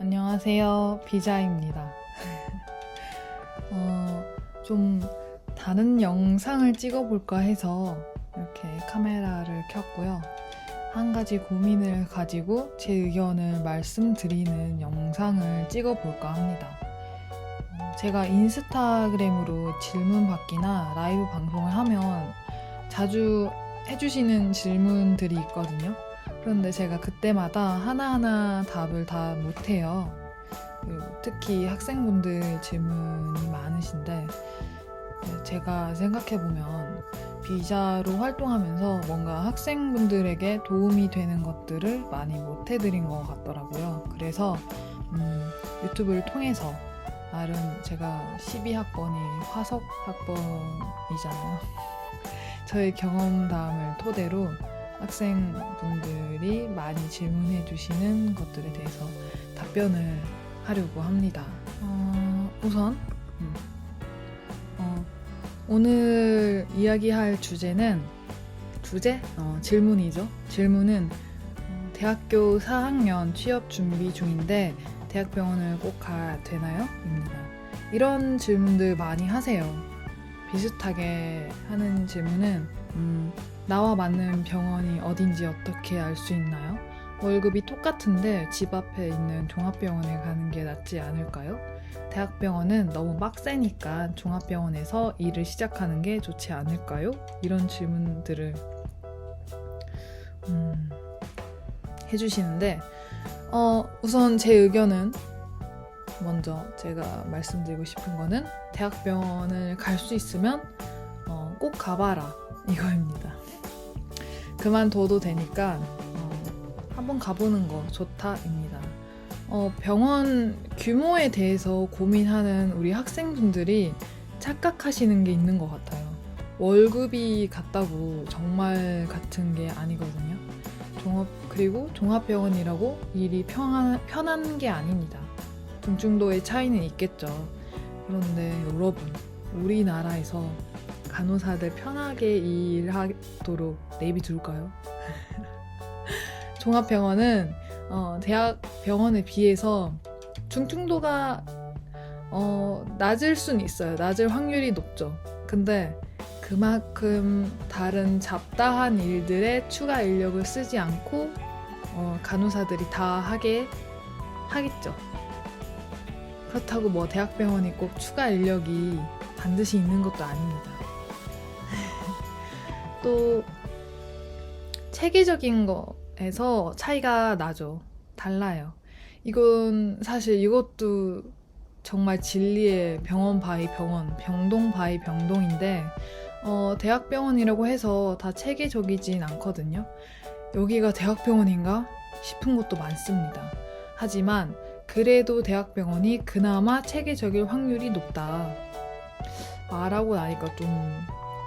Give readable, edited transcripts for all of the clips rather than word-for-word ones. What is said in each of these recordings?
안녕하세요. 비자입니다. 좀 다른 영상을 찍어볼까 해서 이렇게 카메라를 켰고요. 한 가지 고민을 가지고 제 의견을 말씀드리는 영상을 찍어볼까 합니다. 제가 인스타그램으로 질문 받기나 라이브 방송을 하면 자주 해주시는 질문들이 있거든요. 그런데 제가 그때마다 하나하나 답을 다 못해요. 특히 학생분들 질문이 많으신데 제가 생각해보면 비자로 활동하면서 뭔가 학생분들에게 도움이 되는 것들을 많이 못해드린 것 같더라고요. 그래서 유튜브를 통해서 나름 제가 12학번이 화석학번이잖아요. 저의 경험담을 토대로 학생분들이 많이 질문해 주시는 것들에 대해서 답변을 하려고 합니다. 우선 오늘 이야기할 질문이죠. 질문은 대학교 4학년 취업 준비 중인데 대학병원을 꼭 가야 되나요? 입니다. 이런 질문들 많이 하세요. 비슷하게 하는 질문은 나와 맞는 병원이 어딘지 어떻게 알 수 있나요? 월급이 똑같은데 집 앞에 있는 종합병원에 가는 게 낫지 않을까요? 대학병원은 너무 빡세니까 종합병원에서 일을 시작하는 게 좋지 않을까요? 이런 질문들을 해주시는데 우선 제 의견은 먼저 제가 말씀드리고 싶은 거는 대학병원을 갈 수 있으면 꼭 가봐라 이거입니다. 그만둬도 되니까 한번 가보는 거 좋다입니다. 병원 규모에 대해서 고민하는 우리 학생분들이 착각하시는 게 있는 것 같아요. 월급이 같다고 정말 같은 게 아니거든요. 그리고 종합병원이라고 일이 편한 게 아닙니다. 중증도의 차이는 있겠죠. 그런데 여러분, 우리나라에서 간호사들 편하게 일하도록 내비둘까요? 종합병원은 대학병원에 비해서 중증도가 낮을 순 있어요. 낮을 확률이 높죠. 근데 그만큼 다른 잡다한 일들에 추가 인력을 쓰지 않고 간호사들이 다 하겠죠. 그렇다고 뭐 대학병원이 꼭 추가 인력이 반드시 있는 것도 아닙니다. 또 체계적인 거에서 차이가 나죠. 달라요. 이건 사실 이것도 정말 진리의 병원 바이 병원, 병동 바이 병동인데 대학병원이라고 해서 다 체계적이진 않거든요. 여기가 대학병원인가 싶은 것도 많습니다. 하지만 그래도 대학병원이 그나마 체계적일 확률이 높다. 말하고 나니까 좀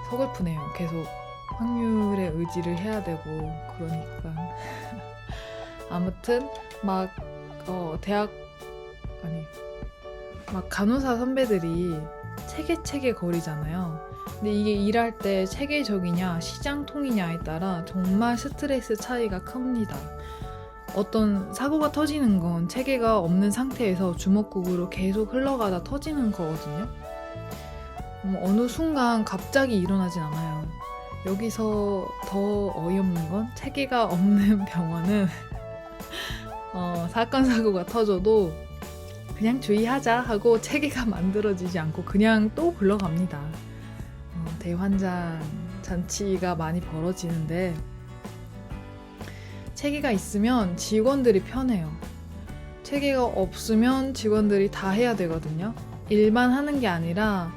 서글프네요. 계속 확률에 의지를 해야 되고 그러니까 아무튼 막 간호사 선배들이 체계 거리잖아요. 근데 이게 일할 때 체계적이냐 시장통이냐에 따라 정말 스트레스 차이가 큽니다. 어떤 사고가 터지는 건 체계가 없는 상태에서 주먹구구로 계속 흘러가다 터지는 거거든요. 어느 순간 갑자기 일어나진 않아요. 여기서 더 어이없는 건 체계가 없는 병원은 사건 사고가 터져도 그냥 주의하자 하고 체계가 만들어지지 않고 그냥 또 굴러갑니다. 대환장 잔치가 많이 벌어지는데 체계가 있으면 직원들이 편해요. 체계가 없으면 직원들이 다 해야 되거든요. 일만 하는 게 아니라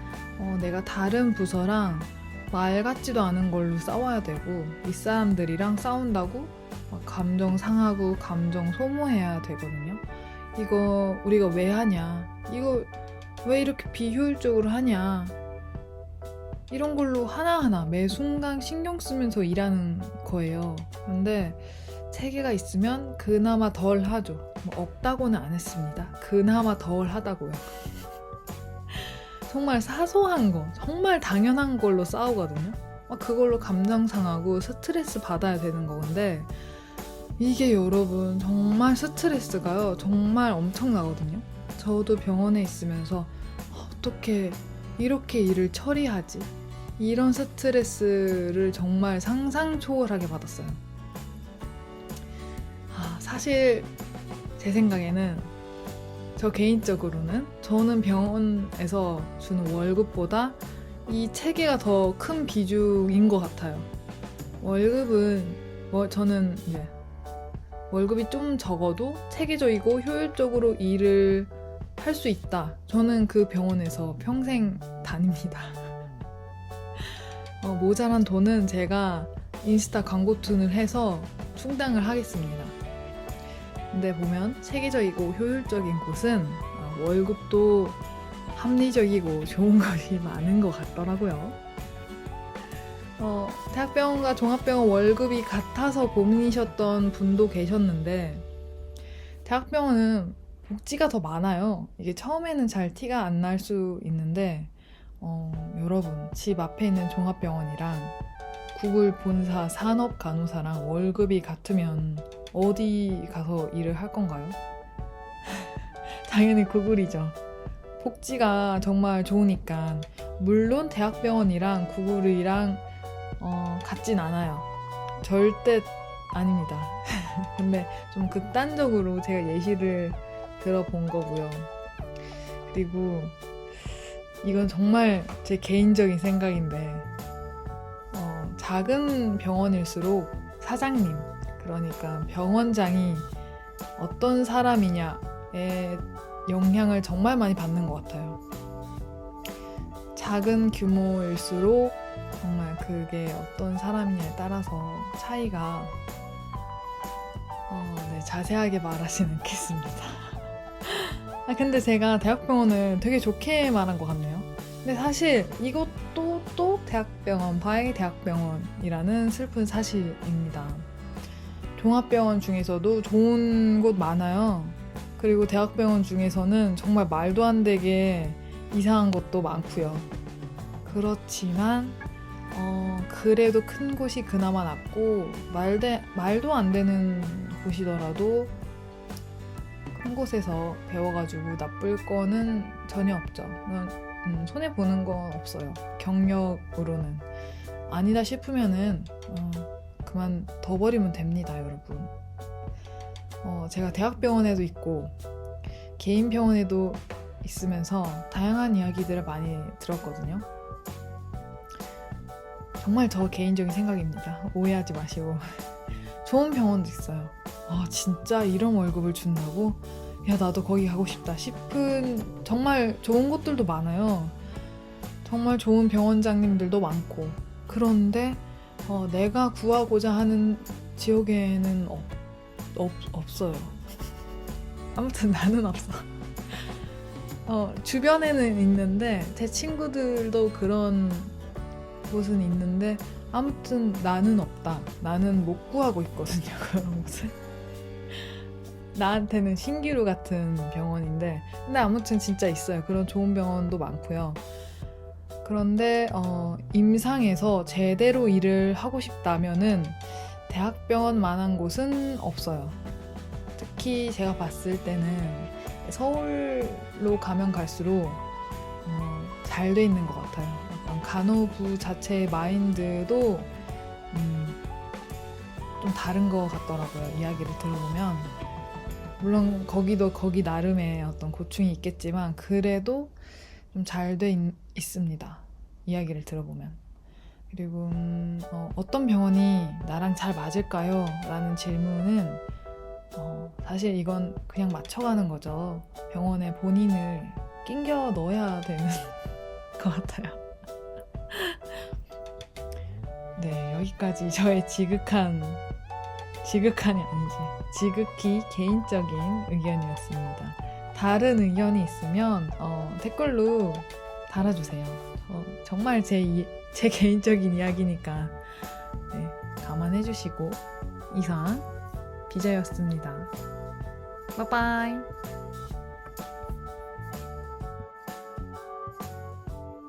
내가 다른 부서랑 말 같지도 않은 걸로 싸워야 되고 윗사람들이랑 싸운다고 감정 상하고 감정 소모해야 되거든요. 이거 우리가 왜 하냐? 이거 왜 이렇게 비효율적으로 하냐? 이런 걸로 하나하나 매 순간 신경 쓰면서 일하는 거예요. 그런데 체계가 있으면 그나마 덜 하죠. 없다고는 안 했습니다. 그나마 덜 하다고요. 정말 사소한 거, 정말 당연한 걸로 싸우거든요. 그걸로 감정 상하고 스트레스 받아야 되는 건데 이게 여러분 정말 스트레스가요. 정말 엄청나거든요. 저도 병원에 있으면서 어떻게 이렇게 일을 처리하지? 이런 스트레스를 정말 상상 초월하게 받았어요. 사실 제 생각에는 저 개인적으로는 저는 병원에서 주는 월급보다 이 체계가 더 큰 비중인 것 같아요. 월급은 저는 이제 월급이 좀 적어도 체계적이고 효율적으로 일을 할 수 있다. 저는 그 병원에서 평생 다닙니다. 모자란 돈은 제가 인스타 광고툰을 해서 충당을 하겠습니다. 근데 보면 체계적이고 효율적인 곳은 월급도 합리적이고 좋은 것이 많은 것 같더라고요. 대학병원과 종합병원 월급이 같아서 고민이셨던 분도 계셨는데 대학병원은 복지가 더 많아요. 이게 처음에는 잘 티가 안 날 수 있는데 여러분 집 앞에 있는 종합병원이랑 구글 본사 산업간호사랑 월급이 같으면 어디 가서 일을 할 건가요? 당연히 구글이죠. 복지가 정말 좋으니까 물론 대학병원이랑 구글이랑 같진 않아요. 절대 아닙니다. 근데 좀 극단적으로 제가 예시를 들어본 거고요. 그리고 이건 정말 제 개인적인 생각인데 작은 병원일수록 사장님, 그러니까 병원장이 어떤 사람이냐에 영향을 정말 많이 받는 것 같아요. 작은 규모일수록 정말 그게 어떤 사람이냐에 따라서 차이가 네, 자세하게 말하진 않겠습니다. 근데 제가 대학병원을 되게 좋게 말한 것 같네요. 근데 사실 이것도 또 대학병원 바이 대학병원이라는 슬픈 사실입니다. 종합병원 중에서도 좋은 곳 많아요. 그리고 대학병원 중에서는 정말 말도 안 되게 이상한 것도 많고요. 그렇지만 그래도 큰 곳이 그나마 낫고 말도 안 되는 곳이더라도 큰 곳에서 배워가지고 나쁠 거는 전혀 없죠. 손해보는 건 없어요. 경력으로는. 아니다 싶으면은 그만 둬버리면 됩니다, 여러분. 제가 대학병원에도 있고 개인 병원에도 있으면서 다양한 이야기들을 많이 들었거든요. 정말 저 개인적인 생각입니다. 오해하지 마시고. 좋은 병원도 있어요. 진짜 이런 월급을 준다고? 야, 나도 거기 가고 싶다 싶은 정말 좋은 곳들도 많아요. 정말 좋은 병원장님들도 많고. 그런데 내가 구하고자 하는 지역에는 없어요. 아무튼 나는 없어. 주변에는 있는데 제 친구들도 그런 곳은 있는데 아무튼 나는 없다. 나는 못 구하고 있거든요. 그런 곳을. 나한테는 신기루 같은 병원인데 근데 아무튼 진짜 있어요. 그런 좋은 병원도 많고요. 그런데 임상에서 제대로 일을 하고 싶다면은 대학병원만한 곳은 없어요. 특히 제가 봤을 때는 서울로 가면 갈수록 잘 돼 있는 것 같아요. 약간 간호부 자체의 마인드도 좀 다른 것 같더라고요. 이야기를 들어보면 물론 거기도 거기 나름의 어떤 고충이 있겠지만 그래도 좀 잘 돼 있습니다. 이야기를 들어보면. 그리고 어떤 병원이 나랑 잘 맞을까요? 라는 질문은 사실 이건 그냥 맞춰가는 거죠. 병원에 본인을 낑겨 넣어야 되는 것 같아요. 네, 여기까지 저의 지극한이 아니지. 지극히 개인적인 의견이었습니다. 다른 의견이 있으면 댓글로 달아주세요. 정말 제 개인적인 이야기니까 네, 감안해주시고 이상 비자였습니다. 빠이빠이.